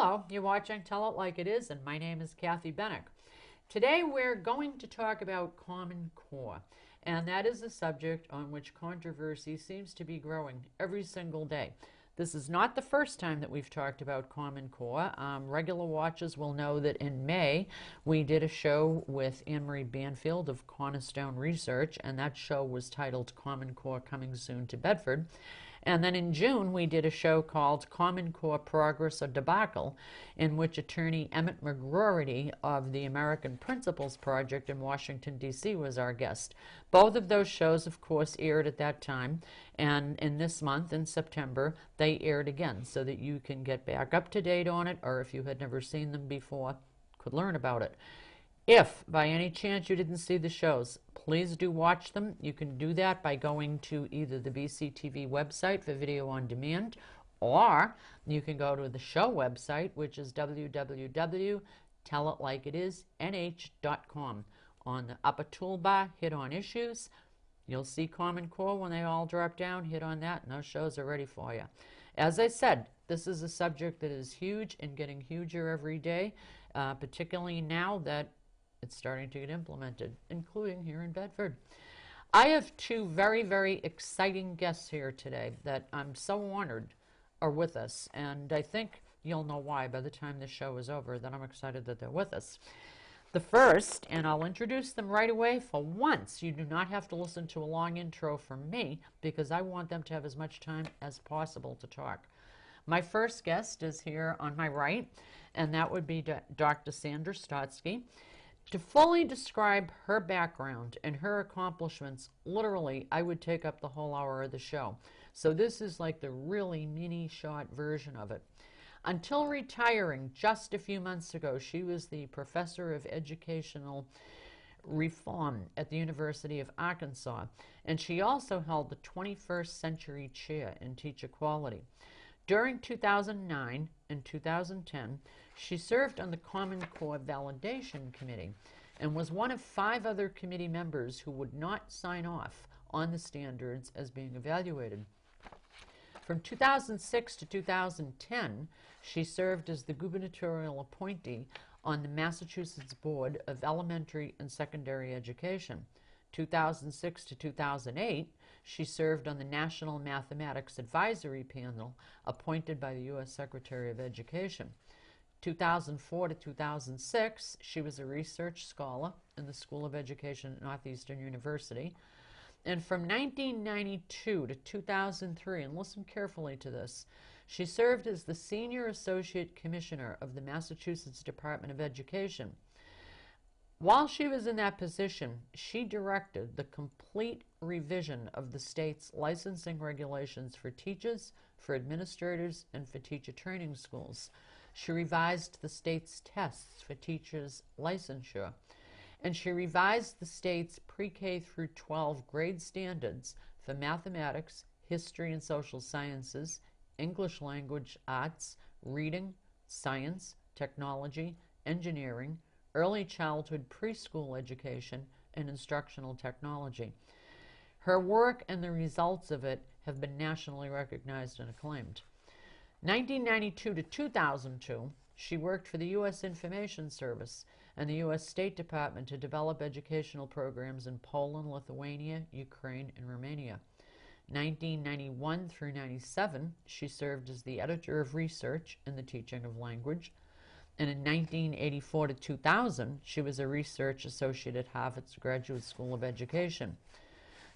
Hello, you're watching Tell It Like It Is, and my name is Kathy Benuck. Today we're going to talk about Common Core, and that is a subject on which controversy seems to be growing every single day. This is not the first time that we've talked about Common Core. Regular watchers will know that in May we did a show with Anne-Marie Banfield of Cornerstone Research, and that show was titled Common Core Coming Soon to Bedford. And then in June, we did a show called Common Core Progress or Debacle, in which attorney Emmett McGroarty of the American Principles Project in Washington, D.C. was our guest. Both of those shows, of course, aired at that time, and in this month, in September, they aired again so that you can get back up to date on it, or if you had never seen them before, could learn about it. If by any chance you didn't see the shows, please do watch them. You can do that by going to either the BCTV website for video on demand, or you can go to the show website, which is www.tellitlikeitisnh.com. On the upper toolbar, hit on issues. You'll see Common Core when they all drop down. Hit on that, and those shows are ready for you. As I said, this is a subject that is huge and getting huger every day, particularly now that it's starting to get implemented, including here in Bedford. I have two very, very exciting guests here today that I'm so honored are with us, and I think you'll know why by the time this show is over, that I'm excited that they're with us. The first, and I'll introduce them right away for once. You do not have to listen to a long intro from me because I want them to have as much time as possible to talk. My first guest is here on my right, and that would be Dr. Sandra Stotsky. To fully describe her background and her accomplishments, literally, I would take up the whole hour of the show. So this is like the really mini short version of it. Until retiring just a few months ago, she was the professor of educational reform at the University of Arkansas, and she also held the 21st Century Chair in Teacher Quality. During 2009 and 2010, she served on the Common Core Validation Committee and was one of 5 other committee members who would not sign off on the standards as being evaluated. From 2006 to 2010, she served as the gubernatorial appointee on the Massachusetts Board of Elementary and Secondary Education. 2006 to 2008, she served on the National Mathematics Advisory Panel appointed by the U.S. Secretary of Education. 2004 to 2006, she was a research scholar in the School of Education at Northeastern University. And from 1992 to 2003, and listen carefully to this, she served as the Senior Associate Commissioner of the Massachusetts Department of Education. While she was in that position, she directed the complete revision of the state's licensing regulations for teachers, for administrators, and for teacher training schools. She revised the state's tests for teachers' licensure, and she revised the state's pre-K through 12 grade standards for mathematics, history and social sciences, English language arts, reading, science, technology, engineering, early childhood preschool education, and instructional technology. Her work and the results of it have been nationally recognized and acclaimed. 1992 to 2002, she worked for the U.S. Information Service and the U.S. State Department to develop educational programs in Poland, Lithuania, Ukraine, and Romania. 1991 through 97, she served as the editor of research in the teaching of language. And in 1984 to 2000, she was a research associate at Harvard's Graduate School of Education.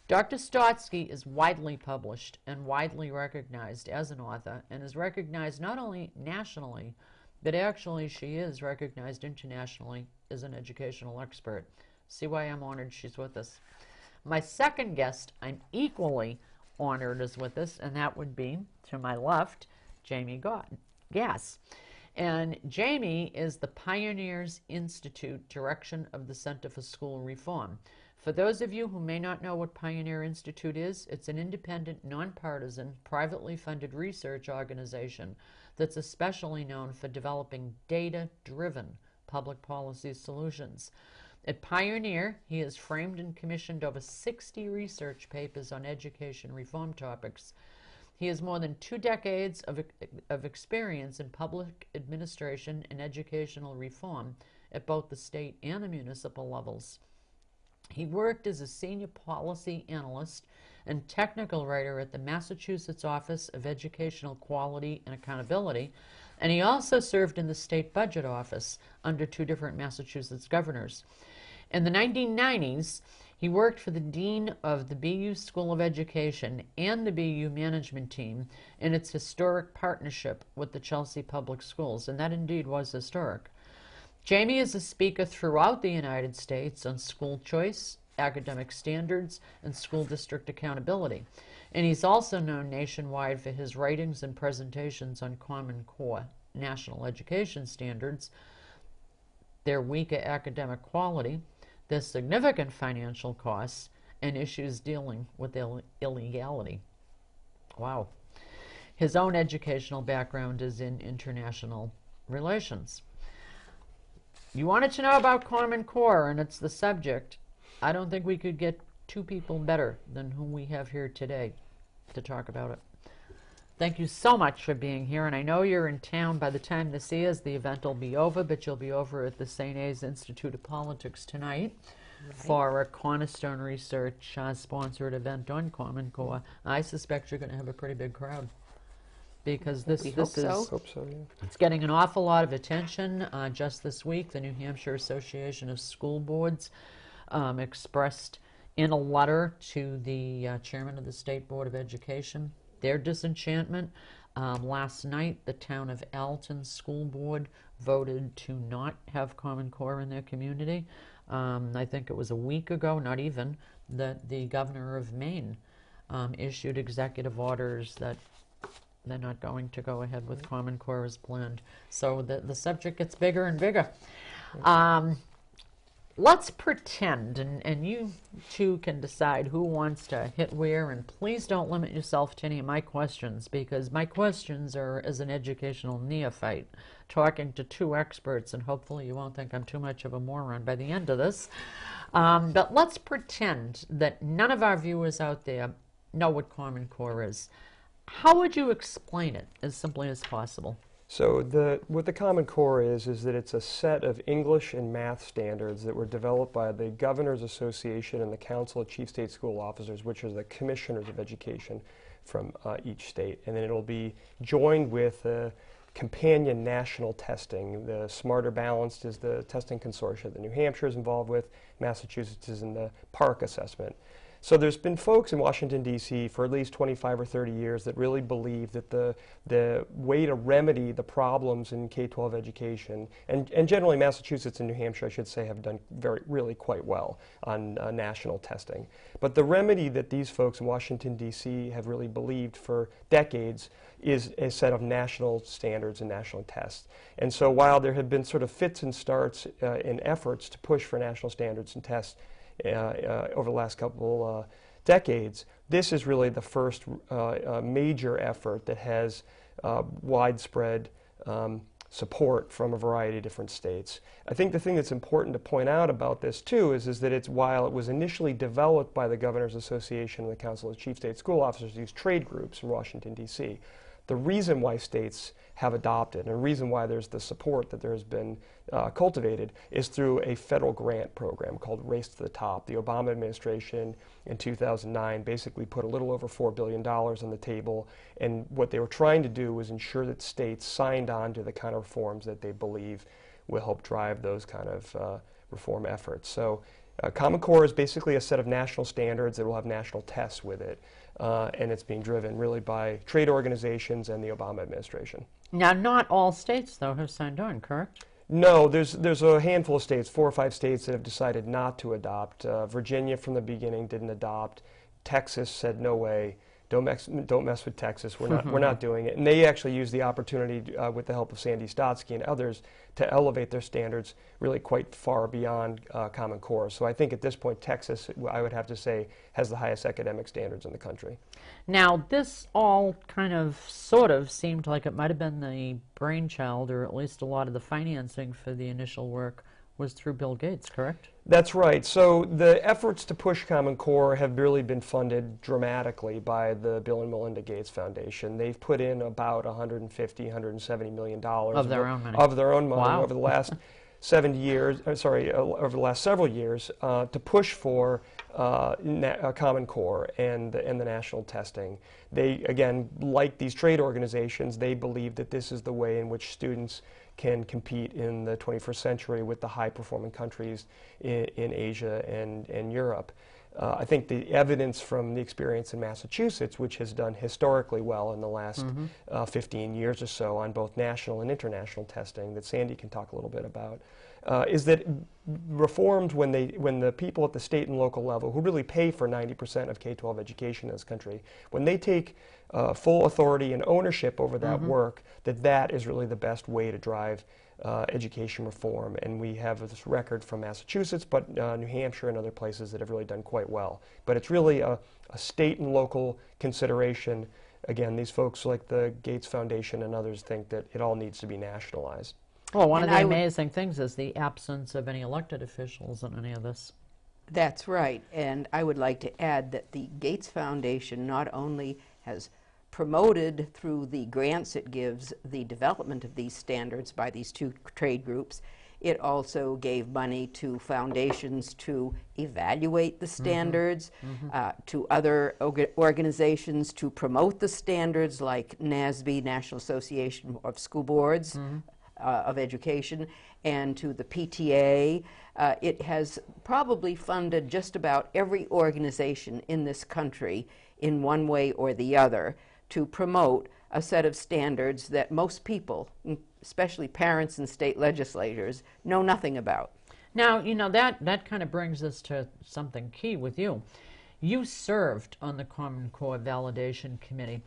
Dr. Stotsky is widely published and widely recognized as an author, and is recognized not only nationally, but actually she is recognized internationally as an educational expert. See why I'm honored she's with us. My second guest, I'm equally honored is with us, and that would be, to my left, Jamie Gass. And Jamie is the Pioneers Institute Direction of the Center for School Reform. For those of you who may not know what Pioneer Institute is, it's an independent, nonpartisan, privately funded research organization that's especially known for developing data-driven public policy solutions. At Pioneer, he has framed and commissioned over 60 research papers on education reform topics. He has more than 2 decades of experience in public administration and educational reform at both the state and the municipal levels. He worked as a senior policy analyst and technical writer at the Massachusetts Office of Educational Quality and Accountability, and he also served in the state budget office under 2 different Massachusetts governors. In the 1990s, he worked for the dean of the BU School of Education and the BU management team in its historic partnership with the Chelsea Public Schools, and that indeed was historic. Jamie is a speaker throughout the United States on school choice, academic standards, and school district accountability. And he's also known nationwide for his writings and presentations on Common Core national education standards, their weaker academic quality, their significant financial costs, and issues dealing with illegality. Wow. His own educational background is in international relations. You wanted to know about Common Core, and it's the subject. I don't think we could get 2 people better than whom we have here today to talk about it. Thank you so much for being here, and I know you're in town by the time this airs. The event will be over, but you'll be over at the St. A's Institute of Politics tonight for a Cornerstone Research sponsored event on Common Core. I suspect you're going to have a pretty big crowd, because this is Hope so, yeah. It's getting an awful lot of attention. Just this week, the New Hampshire Association of School Boards expressed in a letter to the chairman of the State Board of Education their disenchantment. Last night, the town of Alton School Board voted to not have Common Core in their community. I think it was a week ago, not even, that the governor of Maine issued executive orders that they're not going to go ahead with Common Core as planned. So the subject gets bigger and bigger. Let's pretend, and you two can decide who wants to hit where, and please don't limit yourself to any of my questions, because my questions are as an educational neophyte, talking to 2 experts, and hopefully you won't think I'm too much of a moron by the end of this. But let's pretend that none of our viewers out there know what Common Core is. How would you explain it as simply as possible? So what the Common Core is that it's a set of English and math standards that were developed by the Governors Association and the Council of Chief State School Officers, which are the commissioners of education from each state. And then it'll be joined with companion national testing. The Smarter Balanced is the testing consortium that New Hampshire is involved with. Massachusetts is in the PARCC assessment. So there's been folks in Washington, D.C. for at least 25 or 30 years that really believe that the way to remedy the problems in K-12 education, and generally Massachusetts and New Hampshire, I should say, have done really quite well on national testing. But the remedy that these folks in Washington, D.C. have really believed for decades is a set of national standards and national tests. And so while there have been sort of fits and starts in efforts to push for national standards and tests over the last couple decades, this is really the first major effort that has widespread support from a variety of different states. I think the thing that's important to point out about this too is that while it was initially developed by the Governors Association and the Council of Chief State School Officers, these trade groups in Washington, D.C., the reason why states have adopted, and the reason why there's the support that there has been cultivated, is through a federal grant program called Race to the Top. The Obama administration in 2009 basically put a little over $4 billion on the table, and what they were trying to do was ensure that states signed on to the kind of reforms that they believe will help drive those kind of reform efforts. So Common Core is basically a set of national standards that will have national tests with it. And it's being driven really by trade organizations and the Obama administration. Now, not all states, though, have signed on, correct? No, there's a handful of states, 4 or 5 states that have decided not to adopt. Virginia from the beginning didn't adopt. Texas said no way. Don't mess with Texas. We're not doing it. And they actually used the opportunity with the help of Sandra Stotsky and others to elevate their standards really quite far beyond Common Core. So I think at this point, Texas, I would have to say, has the highest academic standards in the country. Now, this all kind of sort of seemed like it might have been the brainchild, or at least a lot of the financing for the initial work, was through Bill Gates, correct? That's right. So the efforts to push Common Core have really been funded dramatically by the Bill and Melinda Gates Foundation. They've put in about $150, $170 million Of their own money. of their own money Wow. over the last 70 years, over the last several years, to push for Common Core and the national testing. They, again, like these trade organizations, they believe that this is the way in which students can compete in the 21st century with the high-performing countries in Asia and Europe. I think the evidence from the experience in Massachusetts, which has done historically well in the last 15 years or so on both national and international testing, that Sandy can talk a little bit about, is that reforms, when the people at the state and local level, who really pay for 90% of K-12 education in this country, when they take full authority and ownership over that work, that is really the best way to drive education reform. And we have this record from Massachusetts, but New Hampshire and other places that have really done quite well. But it's really a state and local consideration. Again, these folks like the Gates Foundation and others think that it all needs to be nationalized. Well, one of the amazing things is the absence of any elected officials in any of this. That's right. And I would like to add that the Gates Foundation not only has promoted through the grants it gives the development of these standards by these two trade groups, it also gave money to foundations to evaluate the standards, to other organizations to promote the standards like NASB, National Association of School Boards of Education, and to the PTA. It has probably funded just about every organization in this country in one way or the other to promote a set of standards that most people, especially parents and state legislators, know nothing about. Now, you know, that kind of brings us to something key with you. You served on the Common Core Validation Committee.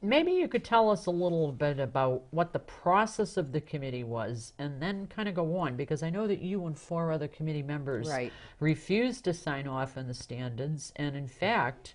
Maybe you could tell us a little bit about what the process of the committee was, and then kind of go on, because I know that you and 4 other committee members refused to sign off on the standards, and in fact,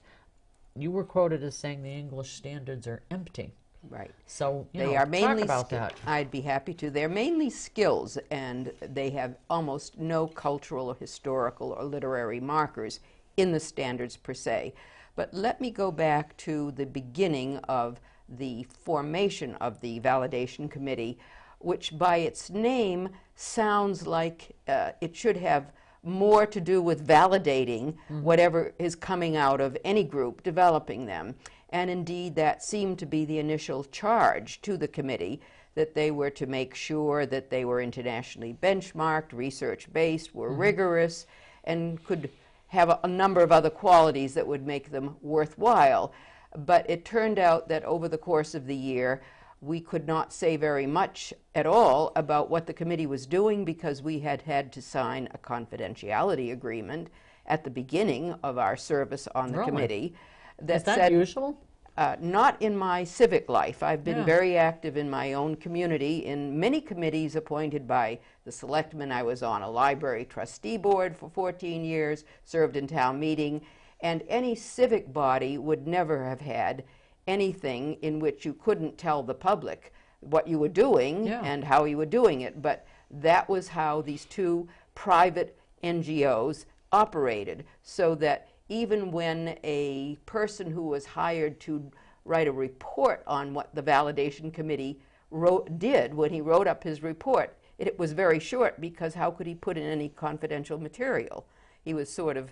you were quoted as saying the English standards are empty. Right. So, they are mainly talk about that. I'd be happy to. They're mainly skills, and they have almost no cultural or historical or literary markers in the standards per se. But let me go back to the beginning of the formation of the Validation Committee, which by its name sounds like it should have more to do with validating whatever is coming out of any group developing them. And indeed, that seemed to be the initial charge to the committee, that they were to make sure that they were internationally benchmarked, research-based, were rigorous, and could have a number of other qualities that would make them worthwhile. But it turned out that over the course of the year, we could not say very much at all about what the committee was doing, because we had had to sign a confidentiality agreement at the beginning of our service on the committee. Is that usual? Not in my civic life. I've been very active in my own community in many committees appointed by the selectmen. I was on a library trustee board for 14 years, served in town meeting, and any civic body would never have had anything in which you couldn't tell the public what you were doing and how you were doing it. But that was how these two private NGOs operated, so that even when a person who was hired to write a report on what the validation committee did, when he wrote up his report, it was very short, because how could he put in any confidential material? He was sort of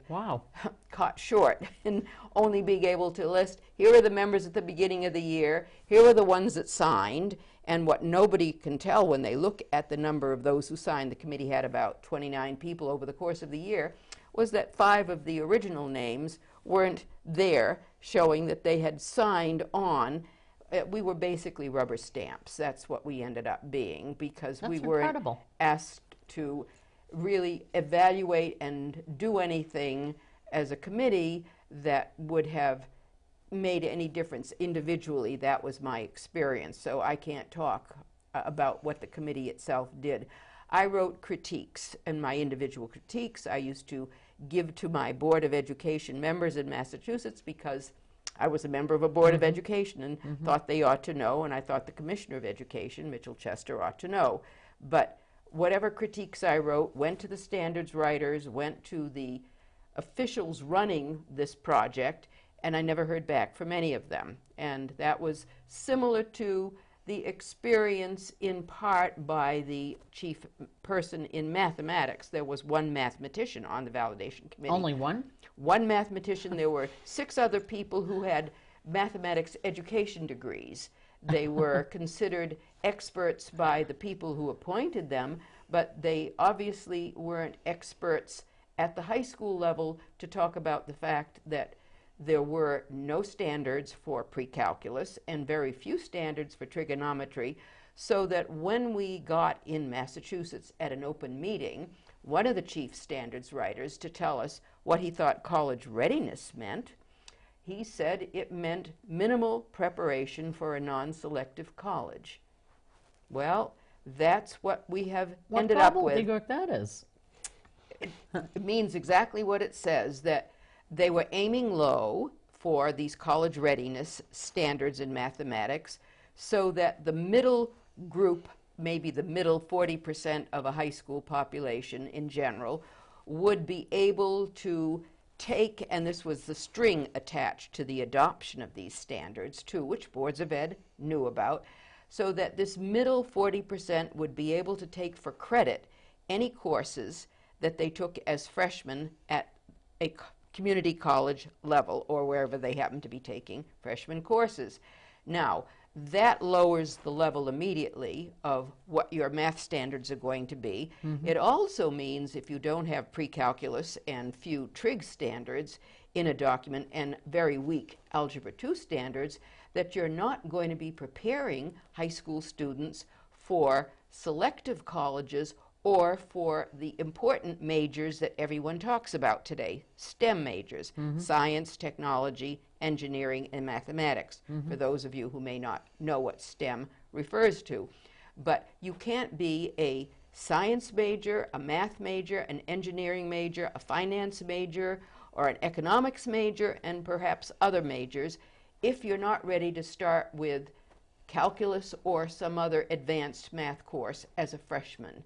caught short in only being able to list, here are the members at the beginning of the year, here are the ones that signed, and what nobody can tell when they look at the number of those who signed, the committee had about 29 people over the course of the year, was that 5 of the original names weren't there, showing that they had signed on. We were basically rubber stamps. That's what we ended up being, because we weren't asked to really evaluate and do anything as a committee that would have made any difference individually. That was my experience, so I can't talk about what the committee itself did. I wrote critiques, and my individual critiques I used to give to my Board of Education members in Massachusetts, because I was a member of a Board of Education and thought they ought to know, and I thought the Commissioner of Education, Mitchell Chester, ought to know. But whatever critiques I wrote went to the standards writers, went to the officials running this project, and I never heard back from any of them. And that was similar to the experience in part by the chief person in mathematics. There was one mathematician on the validation committee. Only one? One mathematician. There were 6 other people who had mathematics education degrees. They were considered experts by the people who appointed them, but they obviously weren't experts at the high school level to talk about the fact that there were no standards for pre-calculus and very few standards for trigonometry, so that when we got in Massachusetts at an open meeting, one of the chief standards writers to tell us what he thought college readiness meant, he said it meant minimal preparation for a non-selective college. Well, that's what we have ended up with. What gobbledygook that is. It means exactly what it says, that they were aiming low for these college readiness standards in mathematics so that the middle group, maybe the middle 40% of a high school population in general, would be able to take, and this was the string attached to the adoption of these standards too, which boards of ed knew about, so that this middle 40% would be able to take for credit any courses that they took as freshmen at a community college level or wherever they happen to be taking freshman courses. Now, that lowers the level immediately of what your math standards are going to be. It also means if you don't have pre-calculus and few trig standards in a document and very weak Algebra 2 standards, that you're not going to be preparing high school students for selective colleges or for the important majors that everyone talks about today, STEM majors, science, technology, engineering, and mathematics, for those of you who may not know what STEM refers to. But you can't be a science major, a math major, an engineering major, a finance major, or an economics major, and perhaps other majors, if you're not ready to start with calculus or some other advanced math course as a freshman.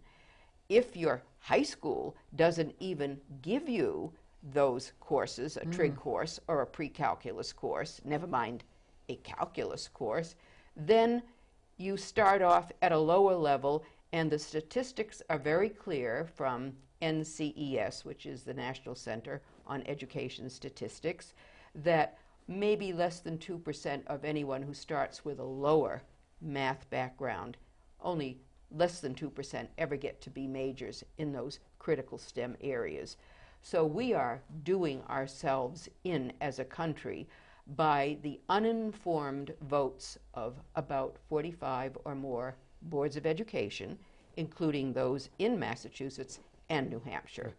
If your high school doesn't even give you those courses, a trig course or a pre-calculus course, never mind a calculus course, then you start off at a lower level, and the statistics are very clear from NCES, which is the National Center on Education Statistics, that maybe less than 2% of anyone who starts with a lower math background, only less than 2% ever get to be majors in those critical STEM areas. So we are doing ourselves in as a country by the uninformed votes of about 45 or more boards of education, including those in Massachusetts and New Hampshire.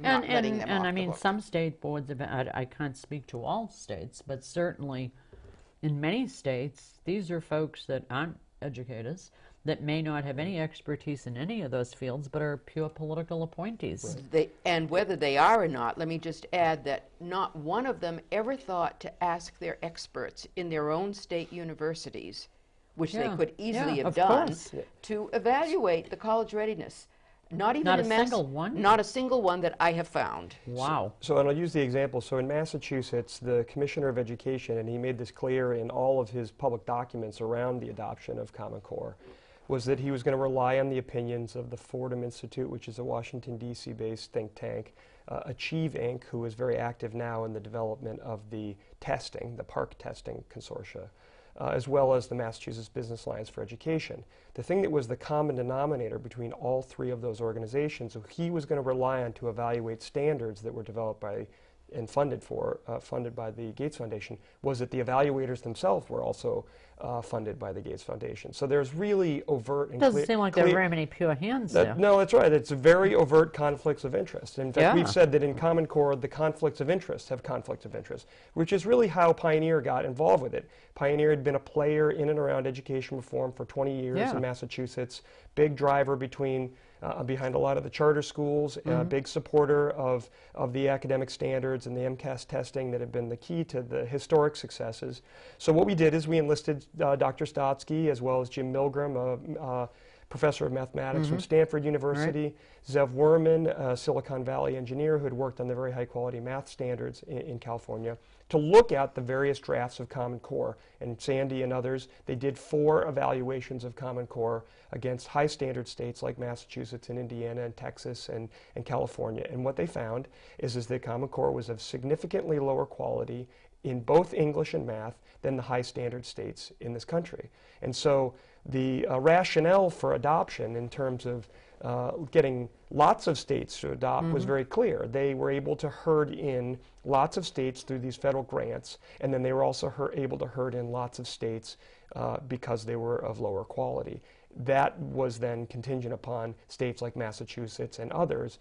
And I mean, some state boards of ed, I can't speak to all states, but certainly in many states, these are folks that aren't educators, that may not have any expertise in any of those fields, but are pure political appointees. And whether they are or not, let me just add that not one of them ever thought to ask their experts in their own state universities, which they could easily have done, to evaluate the college readiness. Not even Not a single one? Not a single one that I have found. Wow. So, and I'll use the example. So in Massachusetts, the Commissioner of Education, and he made this clear in all of his public documents around the adoption of Common Core, was that he was going to rely on the opinions of the Fordham Institute, which is a Washington, D.C. based think tank, Achieve Inc., who is very active now in the development of the testing, the PARC testing consortia, as well as the Massachusetts Business Alliance for Education. The thing that was the common denominator between all three of those organizations, so he was going to rely on to evaluate standards that were developed by and funded by the Gates Foundation, was that the evaluators themselves were also funded by the Gates Foundation. So there's really overt and Doesn't seem like there are very many pure hands there. No, that's right. It's very overt conflicts of interest. In fact, we've said that in Common Core, the conflicts of interest have conflicts of interest, which is really how Pioneer got involved with it. Pioneer had been a player in and around education reform for 20 years in Massachusetts, big driver behind a lot of the charter schools, big supporter of the academic standards and the MCAS testing that have been the key to the historic successes. So what we did is we enlisted Dr. Stotsky as well as Jim Milgram, professor of mathematics from Stanford University, Zev Werman, a Silicon Valley engineer who had worked on the very high quality math standards in California, to look at the various drafts of Common Core. And Sandy and others, they did 4 evaluations of Common Core against high standard states like Massachusetts and Indiana and Texas and California. And what they found is that Common Core was of significantly lower quality in both English and math than the high standard states in this country. And so the rationale for adoption in terms of getting lots of states to adopt was very clear. They were able to herd in lots of states through these federal grants, and then they were also able to herd in lots of states because they were of lower quality. That was then contingent upon states like Massachusetts and others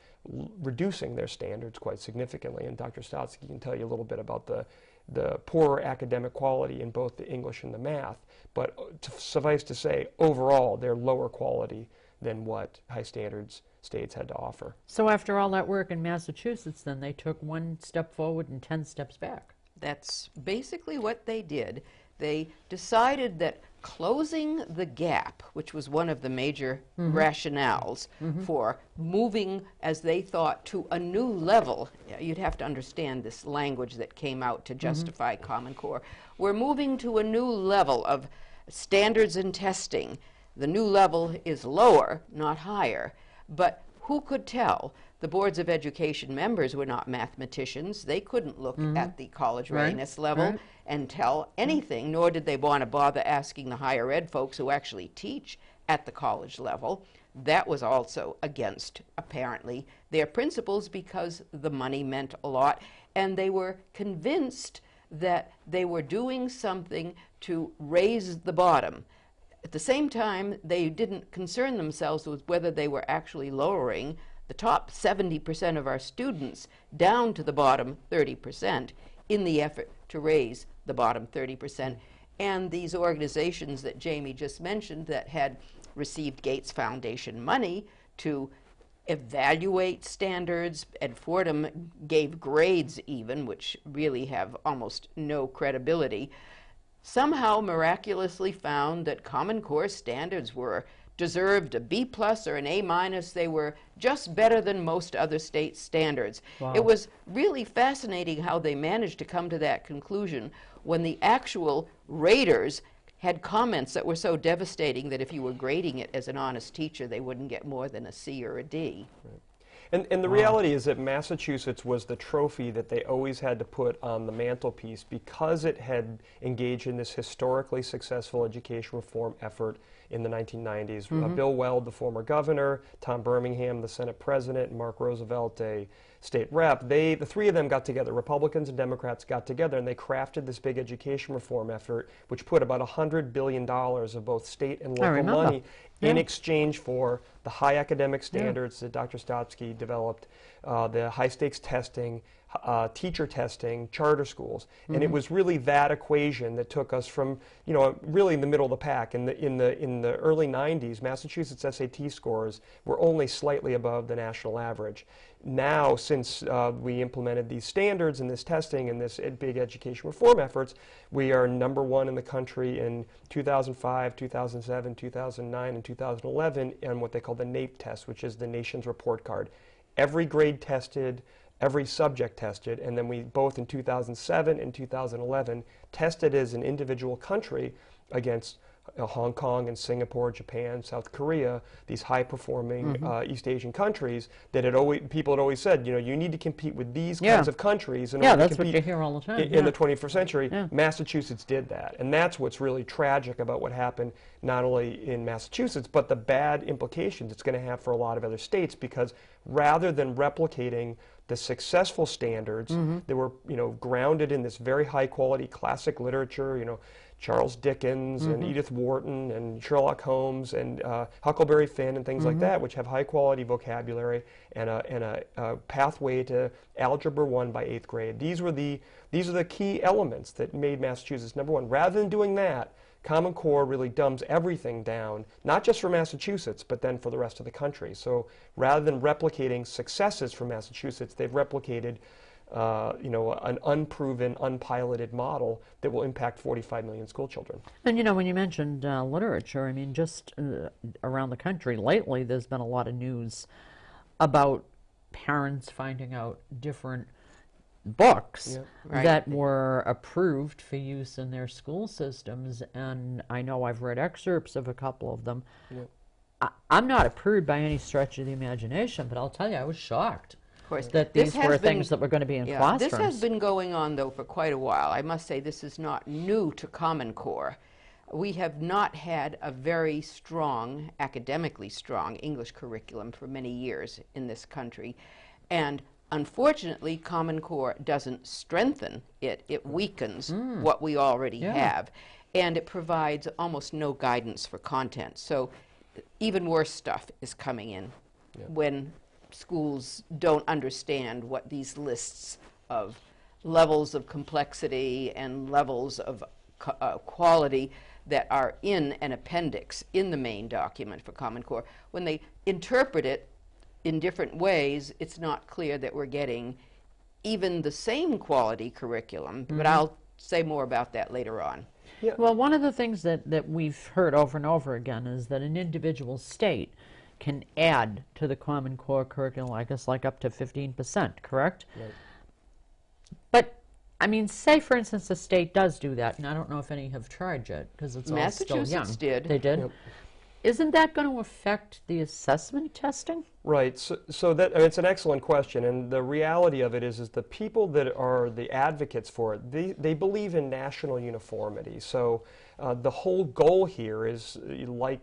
reducing their standards quite significantly. And Dr. Stotsky can tell you a little bit about the poorer academic quality in both the English and the math. But suffice to say, overall, they're lower quality than what high standards states had to offer. So after all that work in Massachusetts, then they took 1 step forward and 10 steps back. That's basically what they did. They decided that closing the gap, which was one of the major rationales for moving, as they thought, to a new level. You'd have to understand this language that came out to justify Common Core. We're moving to a new level of standards and testing. The new level is lower, not higher. But who could tell? The boards of education members were not mathematicians. They couldn't look at the college readiness level and tell anything, nor did they want to bother asking the higher ed folks who actually teach at the college level. That was also against, apparently, their principles because the money meant a lot, and they were convinced that they were doing something to raise the bottom. At the same time, they didn't concern themselves with whether they were actually lowering the top 70% of our students down to the bottom 30% in the effort to raise the bottom 30%. And these organizations that Jamie just mentioned that had received Gates Foundation money to evaluate standards, and Fordham gave grades even, which really have almost no credibility, somehow miraculously found that Common Core standards deserved a B+ or an A-. They were just better than most other state standards. Wow. It was really fascinating how they managed to come to that conclusion when the actual raters had comments that were so devastating that if you were grading it as an honest teacher, they wouldn't get more than a C or a D. Right. And the reality is that Massachusetts was the trophy that they always had to put on the mantelpiece because it had engaged in this historically successful education reform effort in the 1990s. Bill Weld, the former governor, Tom Birmingham, the Senate president, and Mark Roosevelt, a state rep, the 3 of them got together, Republicans and Democrats got together, and they crafted this big education reform effort, which put about $100 billion of both state and local money in exchange for the high academic standards that Dr. Stotsky developed, the high-stakes testing, teacher testing, charter schools. And it was really that equation that took us from, really in the middle of the pack. In the early 90s, Massachusetts SAT scores were only slightly above the national average. Now, since we implemented these standards and this testing and this big education reform efforts, we are #1 in the country in 2005, 2007, 2009, and 2011 on what they call the NAEP test, which is the nation's report card. Every grade tested, every subject tested, and then we both in 2007 and 2011 tested as an individual country against Hong Kong and Singapore, Japan, South Korea, these high-performing East Asian countries that people had always said, you need to compete with these kinds of countries in order to that's compete what you hear all the time. in the 21st century. Massachusetts did that, and that's what's really tragic about what happened not only in Massachusetts, but the bad implications it's going to have for a lot of other states, because rather than replicating the successful standards that were, grounded in this very high-quality classic literature, Charles Dickens and Edith Wharton and Sherlock Holmes and Huckleberry Finn and things like that, which have high-quality vocabulary and a pathway to Algebra 1 by 8th grade. These are the key elements that made Massachusetts #1. Rather than doing that, Common Core really dumbs everything down, not just for Massachusetts, but then for the rest of the country. So rather than replicating successes from Massachusetts, they've replicated an unproven, unpiloted model that will impact 45 million school children. And when you mentioned literature, I mean, just around the country lately, there's been a lot of news about parents finding out different books that were approved for use in their school systems, and I know I've read excerpts of a couple of them. I'm not a prude by any stretch of the imagination, but I'll tell you, I was shocked that these were things that were going to be in classrooms. This has been going on, though, for quite a while. I must say this is not new to Common Core. We have not had a very strong, academically strong English curriculum for many years in this country, and unfortunately, Common Core doesn't strengthen it. It weakens what we already have, and it provides almost no guidance for content. So even worse stuff is coming in when schools don't understand what these lists of levels of complexity and levels of quality that are in an appendix in the main document for Common Core. When they interpret it in different ways, it's not clear that we're getting even the same quality curriculum, but I'll say more about that later on. Well, one of the things that we've heard over and over again is that an individual state can add to the Common Core curriculum, I guess, like up to 15%, correct? Right. But, I mean, say, for instance, a state does do that, and I don't know if any have tried yet, because it's all still young. Massachusetts did. They did? Yep. Isn't that going to affect the assessment testing? Right. So that it's an excellent question, and the reality of it is the people that are the advocates for it, they believe in national uniformity. So the whole goal here is like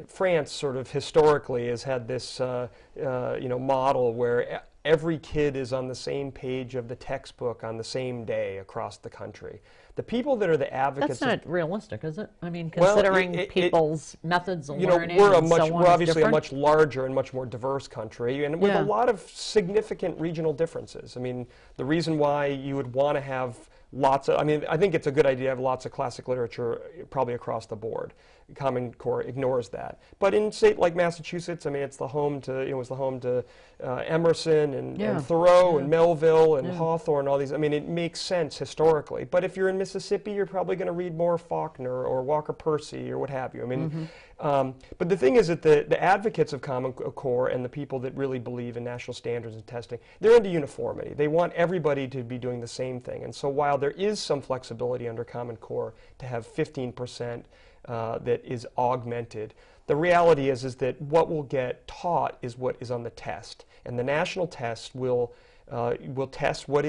France sort of historically has had this model where every kid is on the same page of the textbook on the same day across the country. The people that are the advocates... That's not realistic, is it? I mean, considering people's methods of learning we're is obviously a much larger and much more diverse country, and with a lot of significant regional differences. I mean, the reason why you would want to have lots of... I think it's a good idea to have lots of classic literature probably across the board. Common Core ignores that. But in a state like Massachusetts, I mean, it's the home to, it was the home to Emerson and Thoreau and Melville and Hawthorne, all these. I mean, it makes sense historically. But if you're in Mississippi, you're probably going to read more Faulkner or Walker Percy or what have you. I mean, but the thing is that the advocates of Common Core and the people that really believe in national standards and testing, they're into uniformity. They want everybody to be doing the same thing. And so while there is some flexibility under Common Core to have 15% that is augmented, the reality is that what will get taught is what is on the test, and the national test will test what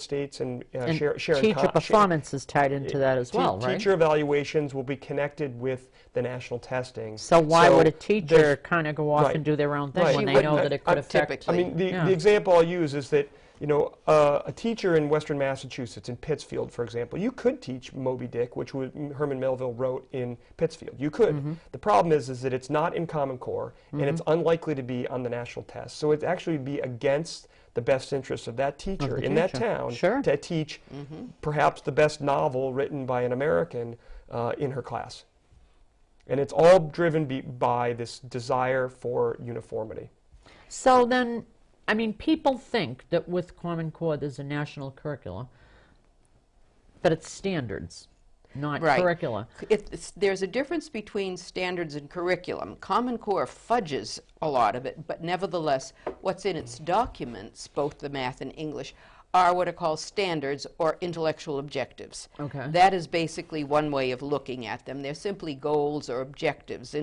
states and share. Teacher performance is tied into that as well, right? Teacher evaluations will be connected with the national testing. So why would a teacher kind of go off and do their own thing when they know that it could affect? I mean, the example I'll use is that a teacher in Western Massachusetts, in Pittsfield, for example, you could teach Moby Dick, which Herman Melville wrote in Pittsfield. You could. The problem is that it's not in Common Core, and it's unlikely to be on the national test. So it actually be against the best interest of that teacher in that town to teach perhaps the best novel written by an American in her class. And it's all driven by this desire for uniformity. So then, I mean, people think that with Common Core there's a national curricula, but it's standards, not curricula. There's a difference between standards and curriculum. Common Core fudges a lot of it, but nevertheless, what's in its documents, both the math and English, are what are called standards or intellectual objectives. Okay. That is basically one way of looking at them. They're simply goals or objectives,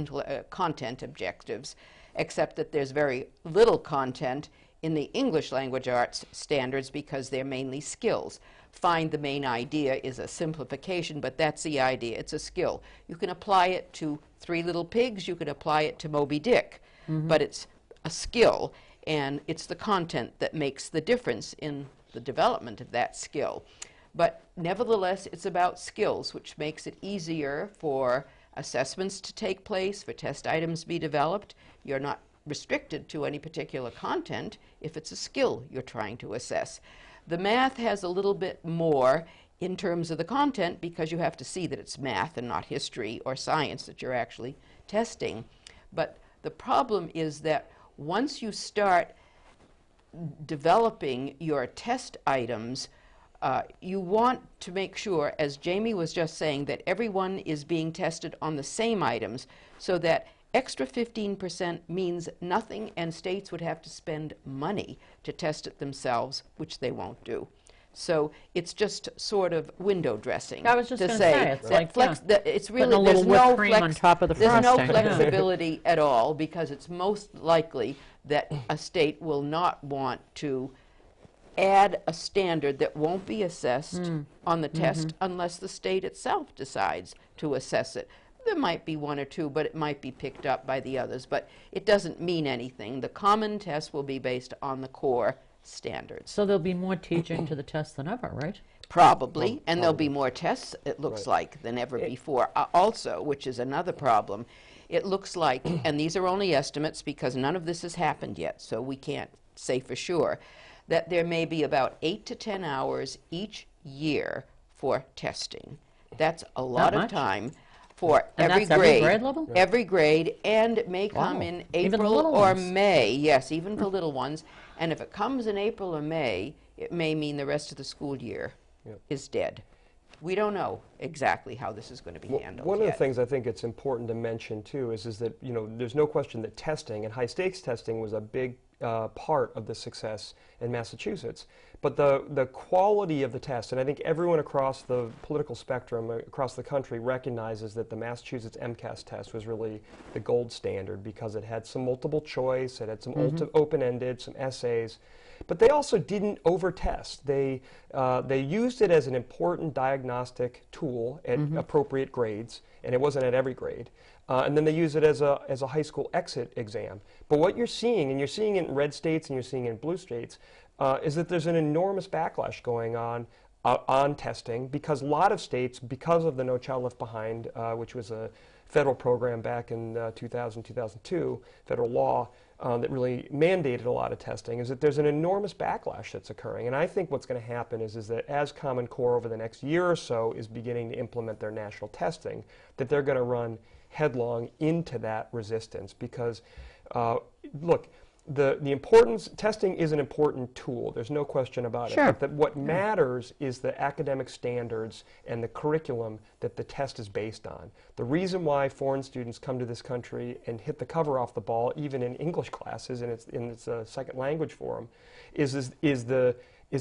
content objectives, except that there's very little content in the English language arts standards because they're mainly skills. Find the main idea is a simplification, but that's the idea. It's a skill. You can apply it to Three Little Pigs, you can apply it to Moby Dick, but it's a skill, and it's the content that makes the difference in the development of that skill. But nevertheless, it's about skills, which makes it easier for assessments to take place, for test items to be developed. You're not restricted to any particular content if it's a skill you're trying to assess. The math has a little bit more in terms of the content because you have to see that it's math and not history or science that you're actually testing. But the problem is that once you start developing your test items, you want to make sure, as Jamie was just saying, that everyone is being tested on the same items, so that extra 15% means nothing, and states would have to spend money to test it themselves, which they won't do. So it's just sort of window dressing. I was just to going to say, it's that like, that it's putting really a little there's no whipped cream on top of the there's no frosting. Yeah. flexibility at all, because it's most likely that a state will not want to add a standard that won't be assessed on the test unless the state itself decides to assess it. There might be one or two, but it might be picked up by the others. But it doesn't mean anything. The common test will be based on the core standards. So there'll be more teaching to the test than ever, right? Probably, and there'll be more tests, it looks like, than ever before. Also, which is another problem, it looks like, and these are only estimates because none of this has happened yet, so we can't say for sure, that there may be about 8 to 10 hours each year for testing. That's a lot of much? time for And every that's grade. every grade level? Every grade, and it may come Wow. in Even the April little or ones. May. Yes, even the little ones. And if it comes in April or May, it may mean the rest of the school year is dead. We don't know exactly how this is going to be handled One of the yet. things I think it's important to mention too is that there's no question that testing and high stakes testing was a big part of the success in Massachusetts. But the quality of the test, and I think everyone across the political spectrum across the country recognizes that the Massachusetts MCAS test was really the gold standard, because it had some multiple choice, it had some open-ended, some essays. But they also didn't over-test. They used it as an important diagnostic tool at appropriate grades, and it wasn't at every grade. And then they use it as a high school exit exam. But what you're seeing, and you're seeing it in red states and you're seeing it in blue states, is that there's an enormous backlash going on testing, because a lot of states, because of the No Child Left Behind, which was a federal program back in 2000, 2002, federal law, that really mandated a lot of testing, is that there's an enormous backlash that's occurring. And I think what's going to happen is that as Common Core over the next year or so is beginning to implement their national testing, that they're going to run headlong into that resistance. Because, look, the importance, testing is an important tool, there's no question about it. But what matters is the academic standards and the curriculum that the test is based on. The reason why foreign students come to this country and hit the cover off the ball, even in English classes, and it's a second language for them, is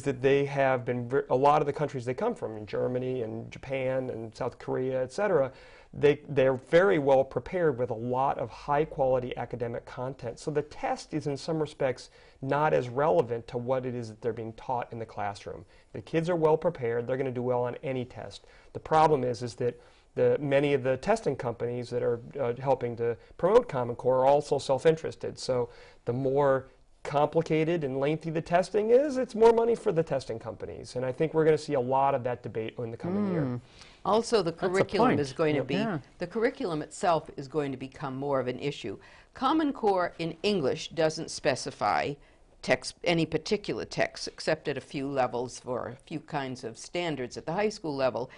that they have been, a lot of the countries they come from, in Germany and Japan and South Korea, etc., they're very well prepared with a lot of high quality academic content. So the test is in some respects not as relevant to what it is that they're being taught in the classroom. The kids are well prepared, they're going to do well on any test. The problem is that many of the testing companies that are helping to promote Common Core are also self-interested. So the more complicated and lengthy the testing is, it's more money for the testing companies. And I think we're going to see a lot of that debate in the coming year. Also, the curriculum is going to be, Yeah. the curriculum itself is going to become more of an issue. Common Core in English doesn't specify any particular text, except at a few levels for a few kinds of standards at the high school level.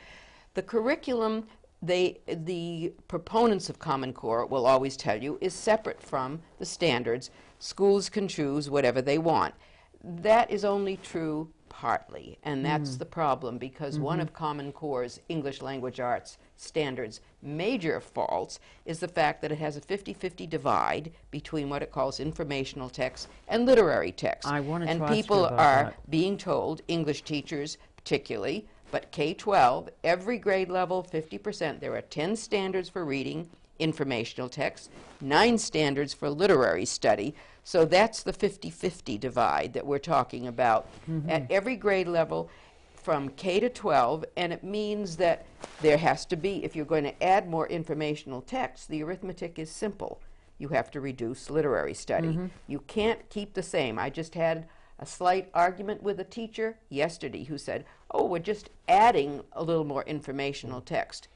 The curriculum, the proponents of Common Core will always tell you, is separate from the standards. Schools can choose whatever they want. That is only true partly, and that's the problem, because one of Common Core's English language arts standards' major faults is the fact that it has a 50-50 divide between what it calls informational text and literary text. I wanted and to ask you people about are that. being told, English teachers particularly, but K-12, every grade level, 50%, there are 10 standards for reading informational text, 9 standards for literary study. So that's the 50-50 divide that we're talking about at every grade level from K to 12, and it means that there has to be, if you're going to add more informational text, the arithmetic is simple. You have to reduce literary study. You can't keep the same. I just had a slight argument with a teacher yesterday who said, oh, we're just adding a little more informational text,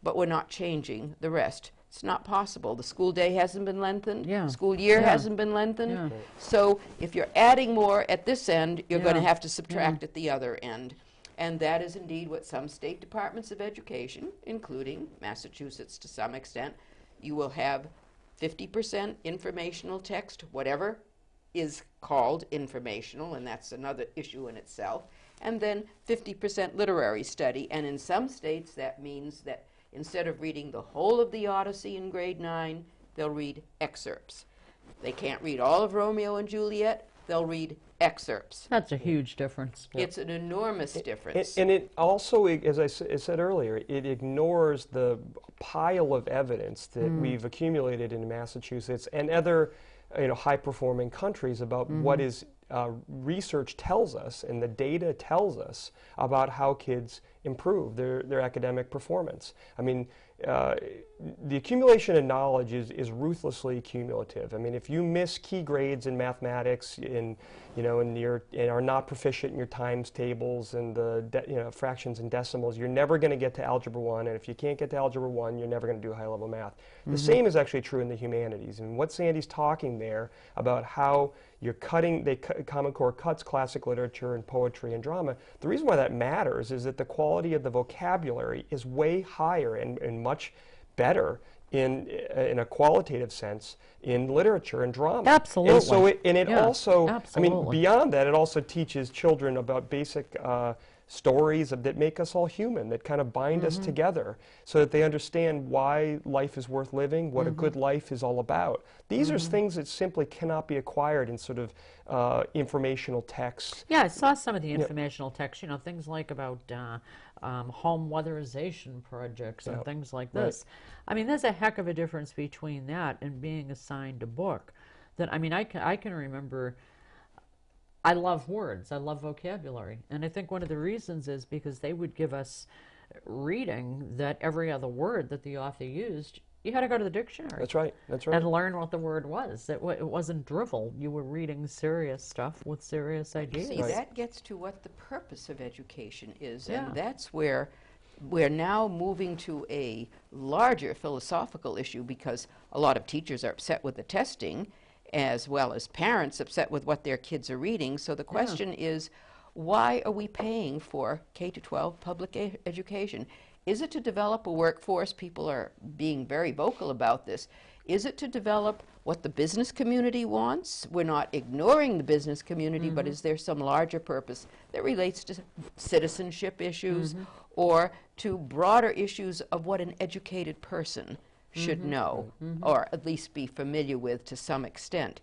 but we're not changing the rest. It's not possible. The school day hasn't been lengthened. School year hasn't been lengthened. So if you're adding more at this end, you're going to have to subtract at the other end. And that is indeed what some state departments of education, including Massachusetts to some extent, you will have 50% informational text, whatever is called informational, and that's another issue in itself, and then 50% literary study. And in some states, that means that instead of reading the whole of the Odyssey in grade 9, they'll read excerpts. They can't read all of Romeo and Juliet, they'll read excerpts. That's a huge difference. It's an enormous difference. And it also, as I said earlier, it ignores the pile of evidence that we've accumulated in Massachusetts and other high-performing countries about what is research tells us and the data tells us about how kids improve their academic performance. I mean, the accumulation of knowledge is ruthlessly cumulative. I mean, if you miss key grades in mathematics and are not proficient in your times tables and the fractions and decimals, you're never going to get to Algebra 1. And if you can't get to Algebra 1, you're never going to do high-level math. The same is actually true in the humanities. And what Sandy's talking there about how you're cutting, Common Core cuts classic literature and poetry and drama. The reason why that matters is that the quality of the vocabulary is way higher and much better in a qualitative sense in literature and drama. Absolutely. And so it also, absolutely. I mean, beyond that, it also teaches children about basic stories that make us all human, that kind of bind us together so that they understand why life is worth living, what a good life is all about. These are things that simply cannot be acquired in sort of informational texts. Yeah, I saw some of the informational texts, things like about home weatherization projects and things like this. I mean, there's a heck of a difference between that and being assigned a book. That, I mean, I can remember, I love words, I love vocabulary, and I think one of the reasons is because they would give us reading that every other word that the author used, you had to go to the dictionary. That's right, that's right. And learn what the word was. It wasn't drivel. You were reading serious stuff with serious ideas. See, that gets to what the purpose of education is, Yeah. and that's where we're now moving to a larger philosophical issue, because a lot of teachers are upset with the testing, as well as parents upset with what their kids are reading. So the question is, why are we paying for K-12 public education? Is it to develop a workforce? People are being very vocal about this. Is it to develop what the business community wants? We're not ignoring the business community, but is there some larger purpose that relates to citizenship issues or to broader issues of what an educated person should know, or at least be familiar with to some extent?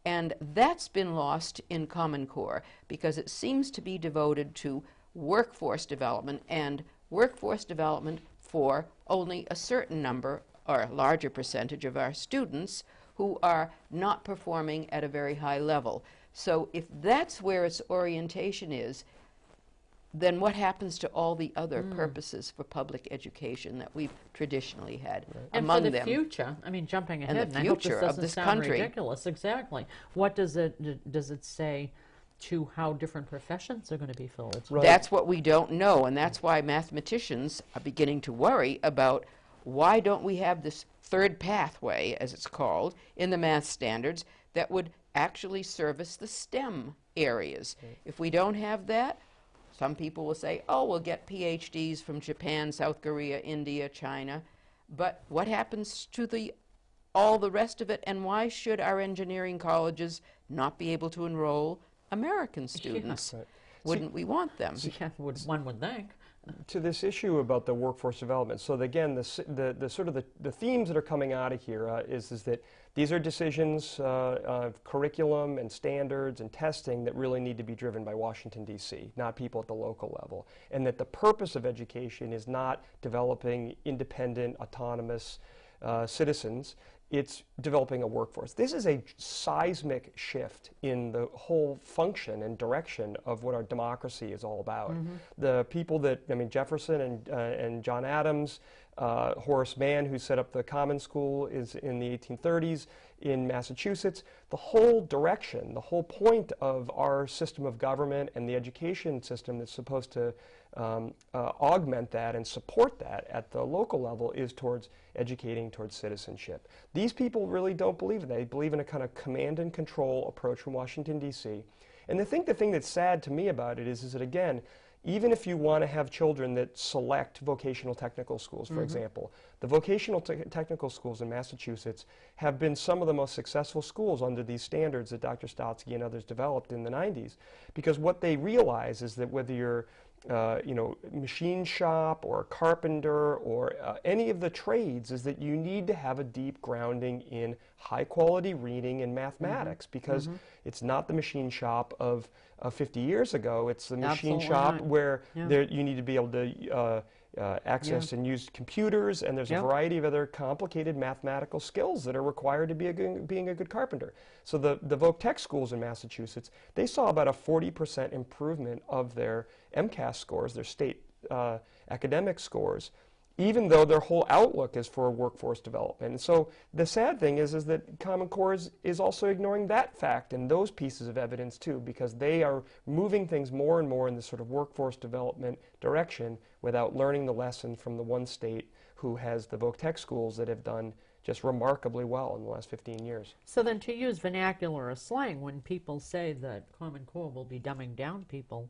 And that's been lost in Common Core because it seems to be devoted to workforce development, and workforce development for only a certain number or a larger percentage of our students who are not performing at a very high level. So if that's where its orientation is, then what happens to all the other purposes for public education that we've traditionally had? And Among for the them, future, I mean, jumping And ahead, the and I hope this future of doesn't this sound country. ridiculous. Exactly. What does it say to how different professions are going to be filled? Right. That's what we don't know, and that's why mathematicians are beginning to worry about why don't we have this third pathway, as it's called, in the math standards that would actually service the STEM areas. If we don't have that, some people will say, oh, we'll get PhDs from Japan, South Korea, India, China. But what happens to all the rest of it, and why should our engineering colleges not be able to enroll American students? Right. Wouldn't we want them? Yeah, one would think. To this issue about the workforce development, so again, the sort of the themes that are coming out of here is that these are decisions of curriculum and standards and testing that really need to be driven by Washington, D.C., not people at the local level, and that the purpose of education is not developing independent, autonomous citizens. It's developing a workforce. This is a seismic shift in the whole function and direction of what our democracy is all about. The people that, I mean, Jefferson and John Adams, Horace Mann, who set up the Common School is in the 1830s in Massachusetts. The whole direction, the whole point of our system of government and the education system that's supposed to augment that and support that at the local level is towards educating towards citizenship. These people really don't believe in that. They believe in a kind of command and control approach from Washington, D.C. And the thing that's sad to me about it is that, again, even if you want to have children that select vocational technical schools, for example, the vocational technical schools in Massachusetts have been some of the most successful schools under these standards that Dr. Stotsky and others developed in the 90s. Because what they realize is that whether you're machine shop or a carpenter or any of the trades, is that you need to have a deep grounding in high quality reading and mathematics, because it's not the machine shop of 50 years ago. It's the machine shop where you need to be able to access and use computers, and there's a variety of other complicated mathematical skills that are required to be being a good carpenter. So the Voc Tech schools in Massachusetts, they saw about a 40% improvement of their MCAS scores, their state academic scores, even though their whole outlook is for workforce development. And so the sad thing is that Common Core is also ignoring that fact and those pieces of evidence too, because they are moving things more and more in this sort of workforce development direction without learning the lesson from the one state who has the Voc Tech schools that have done just remarkably well in the last 15 years. So then, to use vernacular or slang, when people say that Common Core will be dumbing down people,